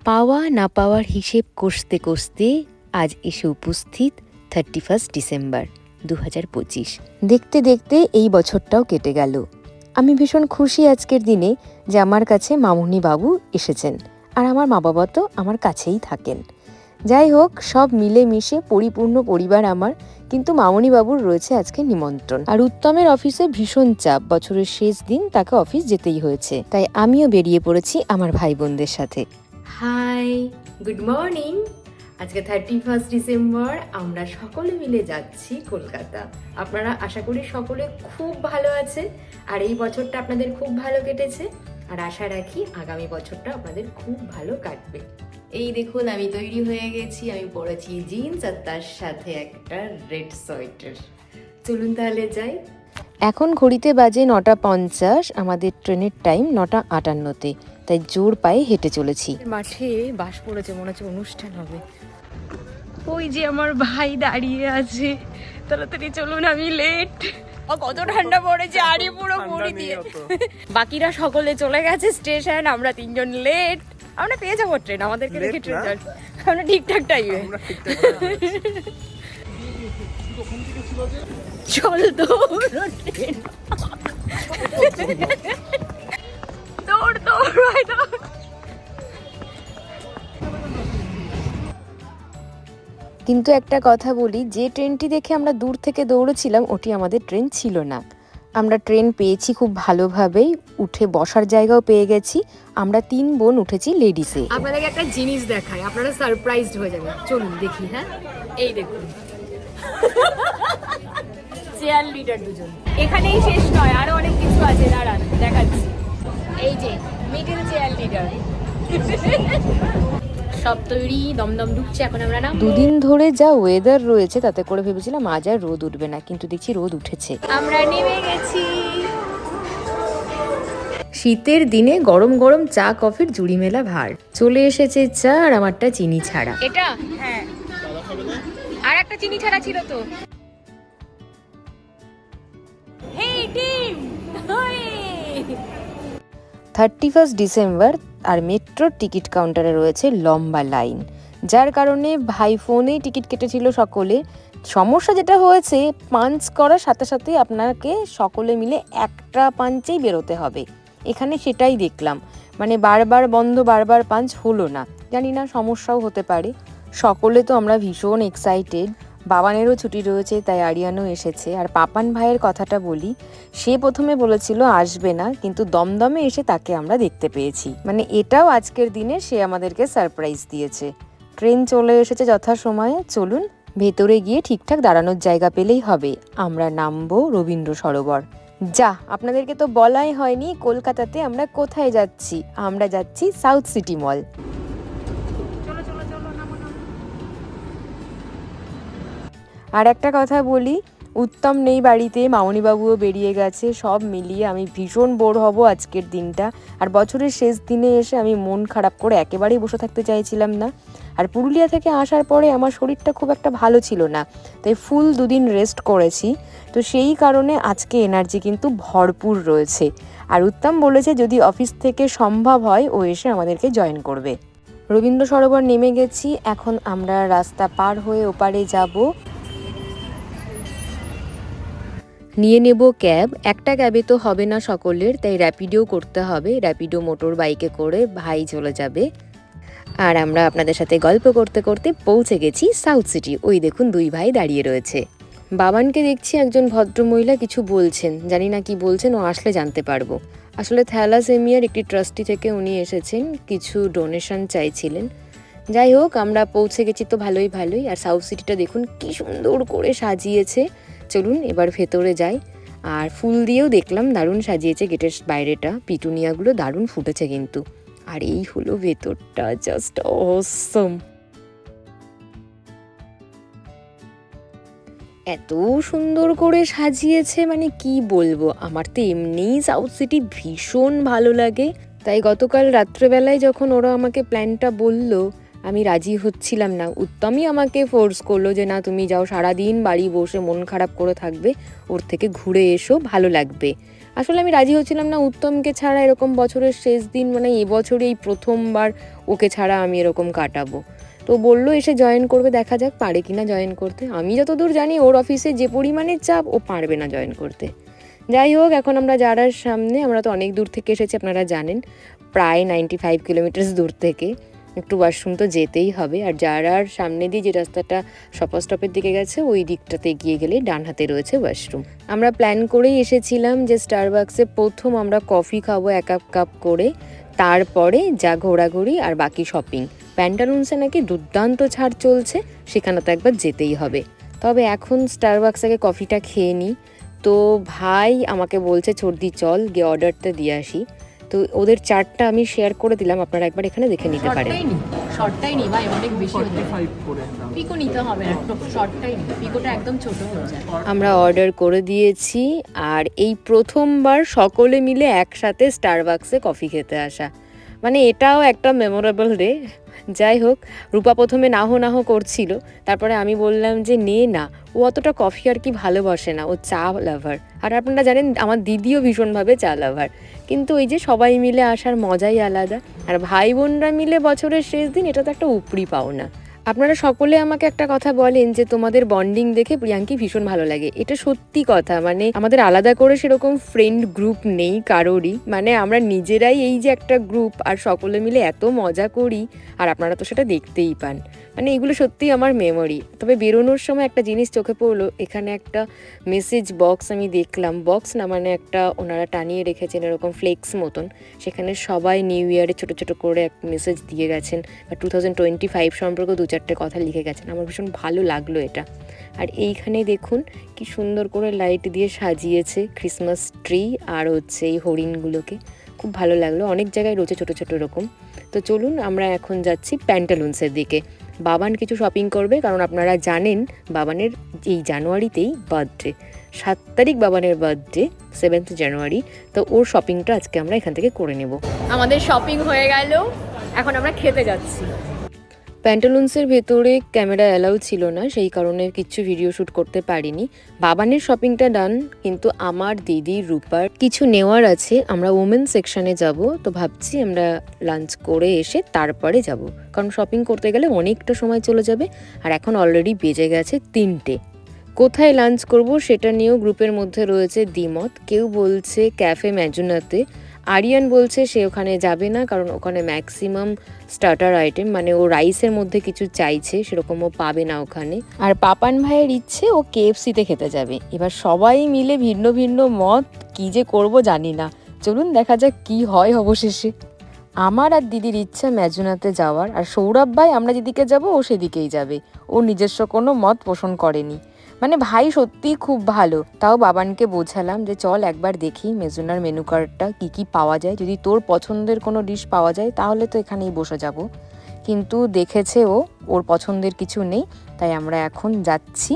পাওয়া না পাওয়ার হিসেব কষতে কষতে আজ এসে উপস্থিত 31 ডিসেম্বর 2025। দেখতে দেখতে এই বছরটাও কেটে গেল। আমি ভীষণ খুশি আজকের দিনে যে আমার কাছে মামুনি বাবু এসেছেন, আর আমার মা বাবা তো আমার কাছেই থাকেন। যাই হোক, সব মিলে মিশে পরিপূর্ণ পরিবার আমার। কিন্তু মামুনি বাবুর রয়েছে আজকে নিমন্ত্রণ, আর উত্তমের অফিসে ভীষণ চাপ, বছরের শেষ দিন তাকে অফিস যেতেই হয়েছে। তাই আমিও বেরিয়ে পড়েছি আমার ভাই বোনদের সাথে। Hi, good morning. আজকে 31 ডিসেম্বর, আমরা সকলে মিলে যাচ্ছি কলকাতা। আপনারা আশা করি সকলে খুব ভালো আছেন, আর এই বছরটা আপনাদের খুব ভালো কেটেছে, আর আশা রাখি আগামী বছরটা আপনাদের খুব ভালো কাটবে। এই দেখুন, আমি তৈরি হয়ে গেছি। আমি পরেছি জিন্স আর তার সাথে একটা রেড সোয়েটার। চলুন তাহলে যাই। এখন ঘড়িতে বাজে 9:50, আমাদের ট্রেনের টাইম 9:58-তে, তাই জোর পায়ে হেঁটে চলেছি। মাঠে বাস পড়েছে, মনে হচ্ছে অনুষ্ঠান হবে। ওই যে আমার ভাই দাঁড়িয়ে আছে, তাড়াতাড়ি চলুন, আমি লেট। কত ঠান্ডা পড়েছে, আরে পুরো মুড়ি দিয়ে। বাকিরা সকলে চলে গেছে স্টেশন, আমরা তিনজন লেট। আমরা পেয়ে যাবো ট্রেন, আমাদেরকে দেখে ট্রেন যাচ্ছে। আমরা ঠিকঠাক টাইমে। চল দৌড় ট্রেন, দৌড় দৌড় ভাই দৌড়। কিন্তু একটা কথা বলি, যে ট্রেনটি দেখে আমরা দূর থেকে দৌড়েছিলাম ওটি আমাদের ট্রেন ছিল না। আমরা ট্রেন পেয়েছি খুব ভালোভাবেই, উঠে বসার জায়গাও পেয়ে গেছি। আমরা 3 বোন উঠেছি লেডিসে। আপনাদেরকে একটা জিনিস দেখাই, আপনারা সারপ্রাইজড হয়ে যাবেন। চলুন দেখি। হ্যাঁ, এই দেখুন, চেয়ার লিডার দুজন। এখানেই শেষ নয়, আরো অনেক কিছু আছে, দাঁড়ান দেখাচ্ছি। এই যে মিডল চেয়ার লিডার। সব তৈরি, দমদম ঢুকছে, এখন আমরা না। দুদিন ধরে যা ওয়েদার রয়েছে তাতে করে ভেবেছিলাম আজ আর রোদ উঠবে না, কিন্তু দেখছি রোদ উঠেছে। আমরা নেমে গেছি। শীতের দিনে গরম গরম চা কফির জুড়ি মেলা ভার। চলে এসেছে চা, আর আমারটা চিনি ছাড়া। এটা হ্যাঁ, আর একটা চিনি ছাড়া ছিল তো। হেই টিম, 31 ডিসেম্বর, আর মেট্রোর টিকিট কাউন্টারে রয়েছে লম্বা লাইন, যার কারণে ভাই ফোনেই টিকিট কেটেছিল সকলে। সমস্যা যেটা হয়েছে, পাঞ্চ করার সাথে সাথে আপনাকে সকলে মিলে একটা পাঞ্চেই বেরোতে হবে। এখানে সেটাই দেখলাম, মানে বারবার বন্ধ, বারবার পাঞ্চ হলো না। জানি না, সমস্যাও হতে পারে। সকলে তো আমরা ভীষণ এক্সাইটেড। বাবানেরও ছুটি রয়েছে, তাই আরিয়ানও এসেছে। আর পাপান ভাইয়ের কথাটা বলি, সে প্রথমে বলেছিল আসবে না, কিন্তু দমদমে এসে তাকে আমরা দেখতে পেয়েছি। মানে এটাও আজকের দিনে সে আমাদেরকে সারপ্রাইজ দিয়েছে। ট্রেন চলে এসেছে যথাসময়ে। চলুন ভেতরে গিয়ে ঠিকঠাক দাঁড়ানোর জায়গা পেলেই হবে। আমরা নামবো রবীন্দ্র সরোবর। যা, আপনাদেরকে তো বলাই হয়নি কলকাতাতে আমরা কোথায় যাচ্ছি। আমরা যাচ্ছি সাউথ সিটি মল। আর একটা কথা বলি, উত্তম নেই বাড়িতে, মামনিবাবুও বেরিয়ে গেছে। সব মিলিয়ে আমি ভীষণ বোর হব আজকের দিনটা। আর বছরের শেষ দিনে এসে আমি মন খারাপ করে একেবারেই বসে থাকতে চাইছিলাম না। আর পুরুলিয়া থেকে আসার পরে আমার শরীরটা খুব একটা ভালো ছিল না, তাই ফুল 2 দিন রেস্ট করেছি। তো সেই কারণে আজকে এনার্জি কিন্তু ভরপুর রয়েছে। আর উত্তম বলেছে যদি অফিস থেকে সম্ভব হয় ও এসে আমাদেরকে জয়েন করবে। রবীন্দ্র সরোবর নেমে গেছি, এখন আমরা রাস্তা পার হয়ে ওপারে যাব। নিয়ে নেব ক্যাব। একটা ক্যাবে তো হবে না সকলের, তাই র্যাপিডো করতে হবে। র্যাপিডো মোটর বাইকে করে ভাই চলে যাবে, আর আমরা আপনাদের সাথে গল্প করতে করতে পৌঁছে গেছি সাউথ সিটি। ওই দেখুন 2 ভাই দাঁড়িয়ে রয়েছে। বাবানকে দেখছি একজন ভদ্রমহিলা কিছু বলছেন, জানি না কি বলছেন, ও আসলে জানতে পারবো। আসলে থ্যালাসেমিয়ার একটি ট্রাস্টি থেকে উনি এসেছেন, কিছু ডোনেশন চাইছিলেন। যাই হোক, আমরা পৌঁছে গেছি তো ভালোই। আর সাউথ সিটিটা দেখুন কি সুন্দর করে সাজিয়েছে। চলুন এবার ভেতরে যাই। আর ফুল দিয়েও দেখলাম দারুণ সাজিয়েছে গেটের বাইরেটা, পিটুনিয়াগুলো দারুণ ফুটেছে কিন্তু। আর এই হলো ভেতরটা, জাস্ট অসম। এত সুন্দর করে সাজিয়েছে, মানে কি বলবো। আমার তো এমনিই সাউথ সিটি ভীষণ ভালো লাগে, তাই গতকাল রাত্রেবেলায় যখন ওরা আমাকে প্ল্যানটা বললো, আমি রাজি হচ্ছিলাম না। উত্তমই আমাকে ফোর্স করলো যে না, তুমি যাও, সারাদিন বাড়ি বসে মন খারাপ করে থাকবে, ওর থেকে ঘুরে এসো, ভালো লাগবে। আসলে আমি রাজি হচ্ছিলাম না উত্তমকে ছাড়া এরকম বছরের শেষ দিন, মানে এবছরই এই প্রথমবার ওকে ছাড়া আমি এরকম কাটাবো। তো বললো এসে জয়েন করবে, দেখা যাক পারে কিনা জয়েন করতে। আমি যতদূর জানি ওর অফিসে যে পরিমাণে চাপ, ও পারবে না জয়েন করতে। যাই হোক, এখন আমরা জারার সামনে, আমরা তো অনেক দূর থেকে এসেছি আপনারা জানেন, প্রায় 95 কিলোমিটার্স দূর থেকে। একটু ওয়াশরুম তো যেতেই হবে। আর জারার সামনে দিয়ে যে রাস্তাটা শপার স্টপের দিকে গেছে, ওই দিকটাতে এগিয়ে গেলে ডান হাতে রয়েছে ওয়াশরুম। আমরা প্ল্যান করেই এসেছিলাম যে স্টারবাক্সে প্রথম আমরা কফি খাবো 1 কাপ করে, তারপরে যা ঘোরাঘুরি আর বাকি শপিং। প্যান্টালুন্সে নাকি দুর্দান্ত ছাড় চলছে, সেখানে তো একবার যেতেই হবে। তবে এখন স্টারবাক্স আগে কফিটা খেয়ে নিই। তো ভাই আমাকে বলছে ছর্দি চল গিয়ে অর্ডারটা দিয়ে আসি। তো ওদের চার্টটা আমি শেয়ার করে দিলাম, আপনারা একবার এখানে দেখে নিতে পারেন। শর্টটাই নি ভাই, অনেক বেশি হয়ে যায়। পিকো নিতে হবে না, শর্টটাই নি, পিকোটা একদম ছোট হয়ে যায়। আমরা অর্ডার করে দিয়েছি, আর এই প্রথমবার সকলে মিলে একসাথে স্টারবাক্সে কফি খেতে আসা, মানে এটাও একটা মেমোরেবল ডে। যাই হোক, রূপা প্রথমে নাহ করছিল, তারপরে আমি বললাম যে নে না, ও অতটা কফি আর কি ভালোবাসে না, ও চা লাভার। আর আপনারা জানেন আমার দিদিও ভীষণভাবে চা লাভার। কিন্তু ওই যে সবাই মিলে আসার মজাই আলাদা, আর ভাই বোনরা মিলে বছরের শেষ দিন, এটা তো একটা উপরি পাওনা। আপনারা সকলে আমাকে একটা কথা বলেন যে তোমাদের বন্ডিং দেখে প্রিয়াঙ্কি ভীষণ ভালো লাগে। এটা সত্যি কথা, মানে আমাদের আলাদা করে সেরকম ফ্রেন্ড গ্রুপ নেই কারোরই, মানে আমরা নিজেরাই এই যে একটা গ্রুপ, আর সকলে মিলে এত মজা করি, আর আপনারা তো সেটা দেখতেই পান। মানে এগুলো সত্যিই আমার মেমোরি। তবে বেরোনোর সময় একটা জিনিস চোখে পড়লো, এখানে একটা মেসেজ বক্স আমি দেখলাম, বক্স না মানে একটা ওনারা টানিয়ে রেখেছেন এরকম ফ্লেক্স মতন, সেখানে সবাই নিউ ইয়ারে ছোটো ছোটো করে এক মেসেজ দিয়ে গেছেন, বা 2025 সম্পর্কে 2-4টে কথা লিখে গেছেন। আমার ভীষণ ভালো লাগলো এটা। আর এইখানে দেখুন কি সুন্দর করে লাইট দিয়ে সাজিয়েছে ক্রিসমাস ট্রি, আর হচ্ছে এই হরিণগুলোকে, খুব ভালো লাগলো। অনেক জায়গায় রয়েছে ছোটো ছোটো এরকম। তো চলুন আমরা এখন যাচ্ছি প্যান্টালুন্সের দিকে। বাবান কিছু শপিং করবে, কারণ আপনারা জানেন বাবানের এই জানুয়ারিতেই বার্থডে, 7 তারিখ বাবানের বার্থডে, 7th জানুয়ারি। তো ওর শপিংটা আজকে আমরা এখান থেকে করে নেব। আমাদের শপিং হয়ে গেল, এখন আমরা খেতে যাচ্ছি। প্যান্টালুন্সের ভেতরে ক্যামেরা অ্যালাউ ছিল না, সেই কারণে কিছু ভিডিও শ্যুট করতে পারিনি। বাবানের শপিংটা ডান, কিন্তু আমার দিদি রূপার কিছু নেওয়ার আছে। আমরা ওমেন সেকশনে যাব, তো ভাবছি আমরা লাঞ্চ করে এসে তারপরে যাব, কারণ শপিং করতে গেলে অনেকটা সময় চলে যাবে, আর এখন অলরেডি বেজে গেছে 3টে। কোথায় লাঞ্চ করব সেটা নিয়েও গ্রুপের মধ্যে রয়েছে দ্বিমত। কেউ বলছে ক্যাফে ম্যাজুনাতে, আরিয়ান বলছে সে ওখানে যাবে না, কারণ ওখানে ম্যাক্সিমাম স্টার্টার আইটেম, মানে ও রাইসের মধ্যে কিছু চাইছে, সেরকম ও পাবে না ওখানে। আর পাপান ভাইয়ের ইচ্ছে ও কেএফসিতে খেতে যাবে। এবার সবাই মিলে ভিন্ন ভিন্ন মত, কি যে করব জানি না। চলুন দেখা যাক কি হয় অবশেষে। আমার আর দিদির ইচ্ছা ম্যাজুনাতে যাওয়ার, আর সৌরভ ভাই আমরা যেদিকে যাব ও সেদিকেই যাবে, ও নিজস্ব কোনো মত পোষণ করেনি। মানে ভাই সত্যিই খুব ভালো। তাও বাবানকে বোঝালাম যে চল একবার দেখি মেজুনার মেনু কার্ডটা কী কী পাওয়া যায়, যদি তোর পছন্দের কোনো ডিশ পাওয়া যায় তাহলে তো এখানেই বসে যাব। কিন্তু দেখেছে ওর পছন্দের কিছু নেই, তাই আমরা এখন যাচ্ছি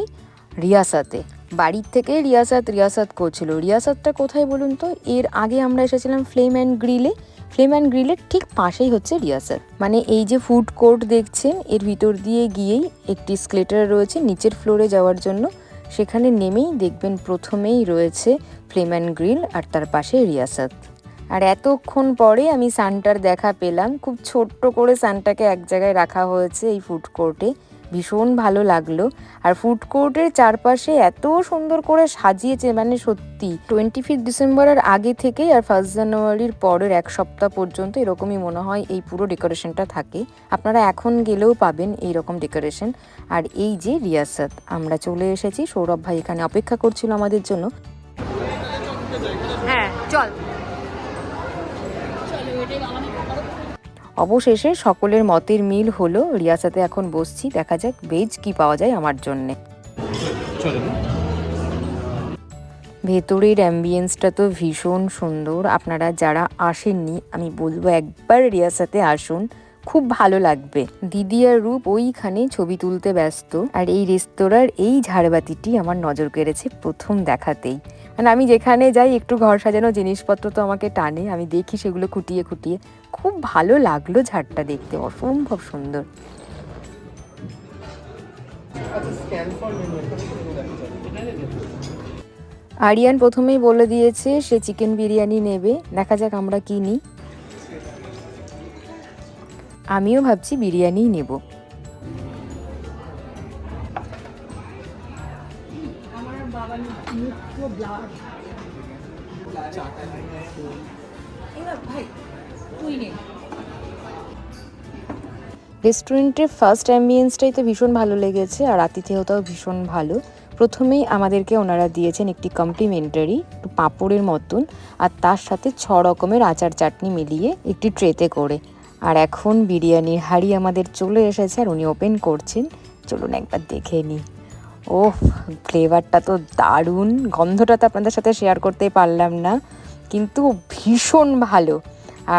রিয়াসাতে। বাড়ির থেকে রিয়াসাত করছিল। রিয়াসাতটা কোথায় বলুন তো? এর আগে আমরা এসেছিলাম ফ্লেম অ্যান্ড গ্রিলে। ফ্লেম অ্যান্ড গ্রিলের ঠিক পাশেই হচ্ছে রিয়াসাত। মানে এই যে ফুড কোর্ট দেখছেন, এর ভিতর দিয়ে গিয়েই একটি স্কেলেটর রয়েছে নিচের ফ্লোরে যাওয়ার জন্য। সেখানে নেমেই দেখবেন প্রথমেই রয়েছে ফ্লেম অ্যান্ড গ্রিল, আর তার পাশে রিয়াসাত। আর এতক্ষণ পরে আমি সানটার দেখা পেলাম। খুব ছোট্ট করে সানটাকে এক জায়গায় রাখা হয়েছে এই ফুড কোর্টে, ভীষণ ভালো লাগলো। আর ফুড কোর্টের চারপাশে এত সুন্দর করে সাজিয়েছে, মানে সত্যি 25 ডিসেম্বরের আগে থেকেই আর 1 জানুয়ারির পরের 1 সপ্তাহ পর্যন্ত এরকমই মনে হয় এই পুরো ডেকোরেশনটা থাকে। আপনারা এখন গেলেও পাবেন এই রকম ডেকোরেশন। আর এই যে রিয়াসাত, আমরা চলে এসেছি। সৌরভ ভাই এখানে অপেক্ষা করছিল আমাদের জন্য। হ্যাঁ চল। অবশেষে সকলের মতের মিল হলো, রিয়াসাতে এখন বসছি। দেখা যাক ভেজ কি পাওয়া যায় আমার জন্যে। ভেতরের অ্যাম্বিয়েন্সটা তো ভীষণ সুন্দর। আপনারা যারা আসেননি আমি বলবো একবার রিয়াসাতে আসুন, খুব ভালো লাগবে। দিদি আর রূপ ওইখানে ছবি তুলতে ব্যস্ত। আর এই রেস্তোরাঁর এই ঝাড়বাতিটি আমার নজর কেড়েছে প্রথম দেখাতেই। মানে আমি যেখানে যাই একটু ঘর সাজানো জিনিসপত্র তো আমাকে টানে, আমি দেখি সেগুলো খুঁটিয়ে খুঁটিয়ে। খুব ভালো লাগলো ঝাড়টা দেখতে, অসম্ভব সুন্দর। আরিয়ান প্রথমেই বলে দিয়েছে সে চিকেন বিরিয়ানি নেবে, দেখা যাক আমরা কি নিই। আমিও ভাবছি বিরিয়ানিই নেব। রেস্টুরেন্টের ফার্স্ট অ্যাম্বিয়েন্সটাই তো ভীষণ ভালো লেগেছে, আর আতিথেয়তাও ভীষণ ভালো। প্রথমেই আমাদেরকে ওনারা দিয়েছেন একটি কমপ্লিমেন্টারি একটু পাঁপড়ের মতন, আর তার সাথে 6 রকমের আচার চাটনি মিলিয়ে একটি ট্রেতে করে। আর এখন বিরিয়ানির হাঁড়ি আমাদের চলে এসেছে আর উনি ওপেন করছেন। চলুন একবার দেখে নিই। ওহ, ফ্লেভারটা তো দারুণ, গন্ধটা তো আপনাদের সাথে শেয়ার করতে পারলাম না, কিন্তু ভীষণ ভালো।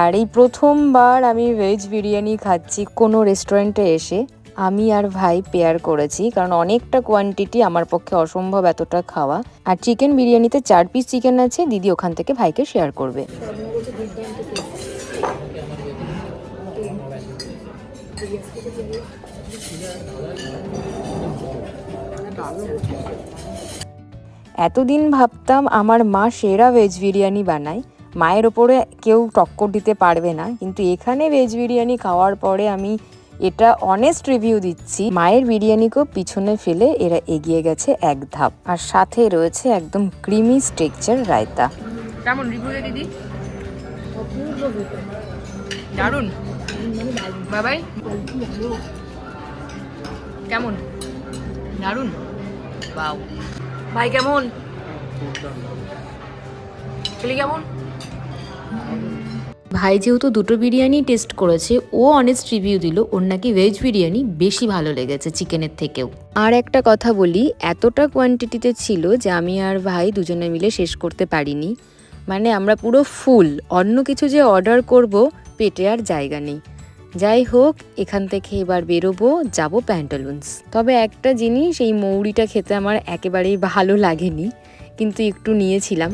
আর এই প্রথমবার আমি ভেজ বিরিয়ানি খাচ্ছি কোনো রেস্টুরেন্টে এসে। আমি আর ভাই পেয়ার করেছি, কারণ অনেকটা কোয়ান্টিটি আমার পক্ষে অসম্ভব এতটা খাওয়া। আর চিকেন বিরিয়ানিতে 4 পিস চিকেন আছে, দিদি ওখান থেকে ভাইকে শেয়ার করবে। এতদিন ভাবতাম আমার মা সেরা ভেজ বিরিয়ানি বানায়, মায়ের ওপরে কেউ টক্কর দিতে পারবে না, কিন্তু এখানে ভেজ বিরিয়ানি খাওয়ার পরে আমি এটা অনেস্ট রিভিউ দিচ্ছি। মায়ের বিরিয়ানিকেও পিছনে ফেলে এরা এগিয়ে গেছে এক ধাপ। আর সাথে রয়েছে একদম ক্রিমি স্ট্রাকচার রায়তা। কেমন রিভিউ দিদি? দারুন বাবাই, কেমন? দারুন। বাও ভাই, কেমন? ছেলে কেমন? ভাই যেহেতু দুটো বিরিয়ানি টেস্ট করেছে, ও অনেস্ট রিভিউ দিল ওর নাকি ভেজ বিরিয়ানি বেশি ভালো লেগেছে চিকেনের থেকেও। আর একটা কথা বলি, এতটা কোয়ান্টিটিতে ছিল যে আমি আর ভাই দুজনে মিলে শেষ করতে পারিনি। মানে আমরা পুরো ফুল, অন্য কিছু যে অর্ডার করব পেটে আর জায়গা নেই। যাই হোক, এখান থেকে এবার বেরোবো, যাব প্যান্টালুন্স। তবে একটা জিনিস, এই মৌরিটা খেতে আমার একেবারেই ভালো লাগেনি, কিন্তু একটু নিয়েছিলাম।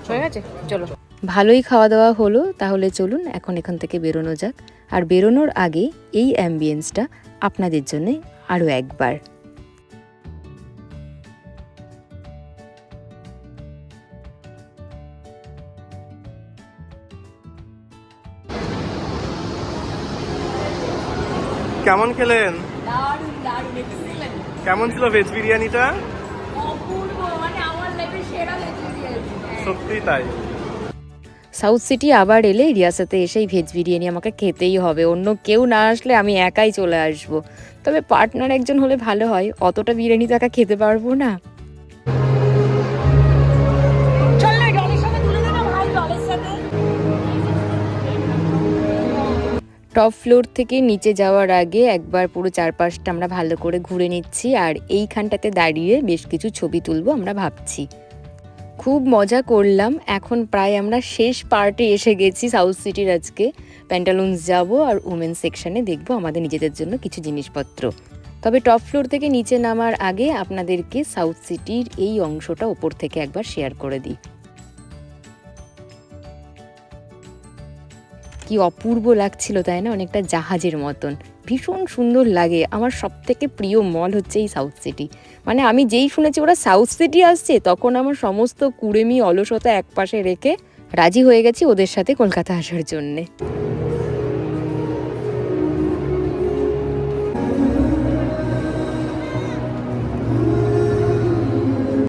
হয়ে গেছে, চলো। ভালোই খাওয়া দাওয়া হলো, তাহলে চলুন এখন এখান থেকে বেরোনো যাক। আর বেরোনোর আগে এই অ্যাম্বিয়েন্সটা আপনাদের জন্য আরও একবার। কেমন খেলেন? দারুন দারুন, এক্সিলেন্ট। কেমন ছিল ভেজ বিরিয়ানিটা? অপূর্ব, মানে আমার লাইফের সেরা ভেজ বিরিয়ানি। সত্যি তাই। সাউথ সিটি আবার এলে রিয়াসাতে এসে এই ভেজ বিরিয়ানি আমাকে খেতেই হবে, অন্য কেউ না আসলে আমি একাই চলে আসব। তবে পার্টনার একজন হলে ভালো হয়, অতটা বিরিয়ানি তো একা খেতে পারবো না। টপ ফ্লোর থেকে নিচে যাওয়ার আগে একবার পুরো চারপাশটা আমরা ভালো করে ঘুরে নিচ্ছি, আর এইখানটাতে দাঁড়িয়ে বেশ কিছু ছবি তুলবো আমরা ভাবছি। খুব মজা করলাম। এখন প্রায় আমরা শেষ পার্টে এসে গেছি সাউথ সিটির। আজকে প্যান্টালুন্স যাব আর উমেন সেকশনে দেখবো আমাদের নিজেদের জন্য কিছু জিনিসপত্র। তবে টপ ফ্লোর থেকে নিচে নামার আগে আপনাদেরকে সাউথ সিটির এই অংশটা ওপর থেকে একবার শেয়ার করে দিই। কি অপূর্ব লাগছিল তাই না, অনেকটা জাহাজের মতন, ভীষণ সুন্দর লাগে। আমার সবথেকে প্রিয় মল হচ্ছে এই সাউথ সিটি। মানে আমি যেই শুনেছি ওরা সাউথ সিটি আসছে, তখন আমার সমস্ত কুড়েমি অলসতা একপাশে রেখে রাজি হয়ে গেছি ওদের সাথে কলকাতা আসার জন্যে।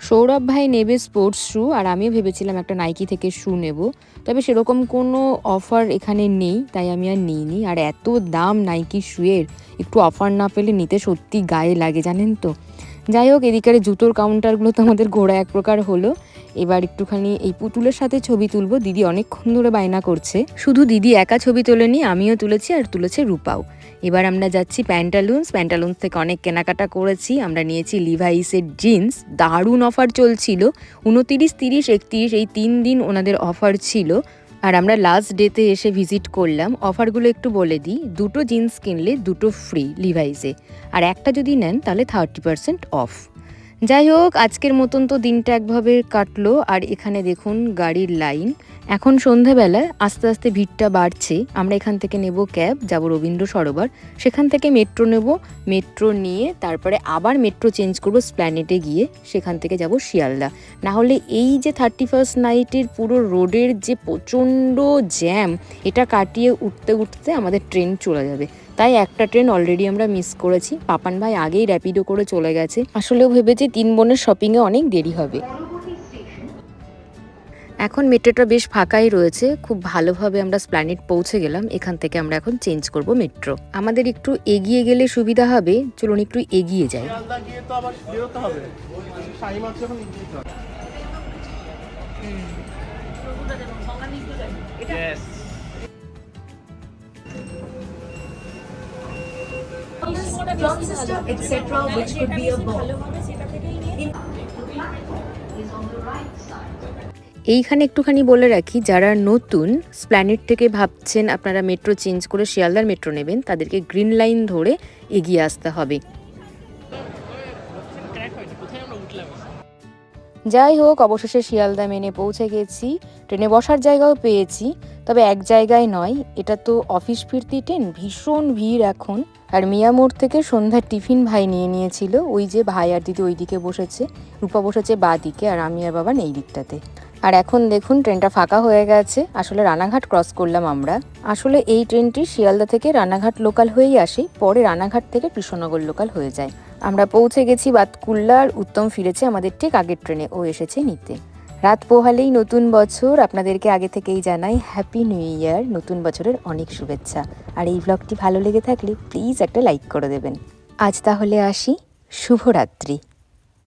সৌরভ ভাই নেবে স্পোর্টস শ্যু, আর আমিও ভেবেছিলাম একটা নাইকি থেকে শ্যু নেব, তবে সেরকম কোনো অফার এখানে নেই, তাই আমি আর নিইনি। আর এত দাম নাইকি শ্যুয়ের, একটু অফার না পেলে নিতে সত্যি গায়ে লাগে জানেন তো। যাই হোক, এদিকের জুতোর কাউন্টারগুলো তো আমাদের ঘোরা এক প্রকার হলো। এবার একটুখানি এই পুতুলের সাথে ছবি তুলবো, দিদি অনেকক্ষণ ধরে বায়না করছে। শুধু দিদি একা ছবি তোলেনি, আমিও তুলেছি, আর তুলেছে রূপাও। এবার আমরা যাচ্ছি প্যান্টালুন্স থেকে অনেক কেনাকাটা করেছি। আমরা নিয়েছি লিভাইসের জিন্স, দারুণ অফার চলছিল, 29, 30, 31 এই 3 দিন ওনাদের অফার ছিল। আর আমরা লাস্ট ডেতে এসে ভিজিট করলাম। অফারগুলো একটু বলে দিই, 2টো জিন্স কিনলে 2টো ফ্রি লিভাইসে, আর একটা যদি নেন তাহলে 30% অফ। যাই হোক, আজকের মতন তো দিনটা একভাবে কাটলো। আর এখানে দেখুন গাড়ির লাইন। এখন সন্ধেবেলায় আস্তে আস্তে ভিড়টা বাড়ছে। আমরা এখান থেকে নেব ক্যাব, যাব রবীন্দ্র সরোবর, সেখান থেকে মেট্রো নেব, মেট্রো নিয়ে তারপরে আবার মেট্রো চেঞ্জ করব স্প্ল্যানেটে গিয়ে, সেখান থেকে যাব শিয়ালদা। না হলে এই যে 31st নাইটের পুরো রোডের যে প্রচণ্ড জ্যাম, এটা কাটিয়ে উঠতে উঠতে আমাদের ট্রেন চলে যাবে। তাই একটা ট্রেন অলরেডি আমরা মিস করেছি। পাপান ভাই আগেই র্যাপিডো করে চলে গেছে। আসলেও ভেবেছি 3 বোনের শপিংয়ে অনেক দেরি হবে। এখন মেট্রোটা বেশ ফাঁকাই রয়েছে, খুব ভালোভাবে আমরা স্প্ল্যানেট পৌঁছে গেলাম। এখান থেকে আমরা এখন চেঞ্জ করব মেট্রো। আমাদের একটু এগিয়ে গেলে সুবিধা হবে, চলুন একটু এগিয়ে যাই। শিয়ালদা গিয়ে তো আবার বেরোতে হবে, টাইম আছে যখন যেতে হবে। Yes. transistor, etc., which could be a ball. এইখানে একটুখানি বলে রাখি, যারা নতুন স্প্ল্যানেট থেকে ভাবছেন আপনারা মেট্রো চেঞ্জ করে শিয়ালদার মেট্রো নেবেন, তাদেরকে গ্রিন লাইন ধরে এগিয়ে আসতে হবে। যাই হোক, অবশেষে শিয়ালদা মেনে পৌঁছে গেছি। ট্রেনে বসার জায়গাও পেয়েছি, তবে এক জায়গায় নয়, এটা তো অফিস ফিরতি ট্রেন, ভীষণ ভিড় এখন। আর মিয়ামোড় থেকে সন্ধ্যার টিফিন ভাই নিয়ে নিয়েছিল। ওই যে ভাই আর দিদি ওই দিকে বসেছে, রূপা বসেছে বাঁ দিকে, আর আমি আর বাবা এই দিকটাতে। আর এখন দেখুন ট্রেনটা ফাঁকা হয়ে গেছে। আসলে রানাঘাট ক্রস করলাম আমরা। আসলে এই ট্রেনটি শিয়ালদা থেকে রানাঘাট লোকাল হয়েই আসে, পরে রানাঘাট থেকে কৃষ্ণনগর লোকাল হয়ে যায়। আমরা পৌঁছে গেছি বাতকুল্লা, আর উত্তম ফিরেছে আমাদের ঠিক আগের ট্রেনে, ও এসেছে নিতে। রাত পোহালেই নতুন বছর, আপনাদেরকে আগে থেকেই জানাই হ্যাপি নিউ ইয়ার, নতুন বছরের অনেক শুভেচ্ছা। আর এই ব্লগটি ভালো লেগে থাকলে প্লিজ একটা লাইক করে দেবেন। আজ তাহলে আসি, শুভরাত্রি।